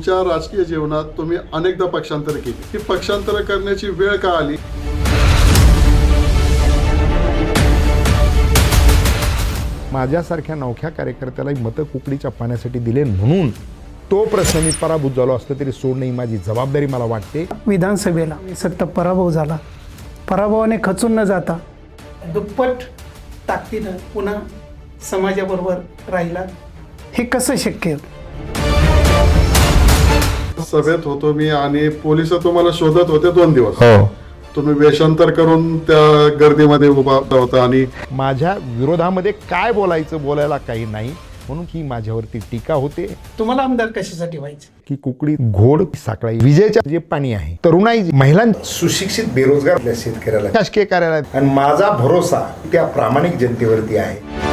तुमच्या राजकीय जीवनात तुम्ही अनेकदा पक्षांतर केली, ही पक्षांतर करण्याची वेळ का आली? माझ्यासारख्या नवख्या कार्यकर्त्याला मतं कुकडीच्या पाण्यासाठी दिले म्हणून तो प्रश्न मी पराभूत झालो असलं तरी सोडणं ही माझी जबाबदारी मला वाटते. विधानसभेला सत्ता पराभव झाला. पराभवाने खचून न जाता दुप्पट ताकदीनं पुन्हा समाजाबरोबर राहिला. हे कसं शक्य? सभेत होतो मी आणि पोलिस तुम्हाला शोधत होते 2 दिवस. हो, तुम्ही वेषांतर करून त्या गर्दीमध्ये उभा होता आणि माझ्या विरोधामध्ये काय बोलायला काही नाही म्हणून ही माझ्यावरती टीका होते तुम्हाला आमदार कशासाठी व्हायचं? की कुकडी घोड साखळी विजेच्या जे पाणी आहे, तरुणाई, महिलांची, सुशिक्षित बेरोजगार शेतकऱ्याला शासकीय कार्यालयात आणि माझा भरोसा त्या प्रामाणिक जनतेवरती आहे.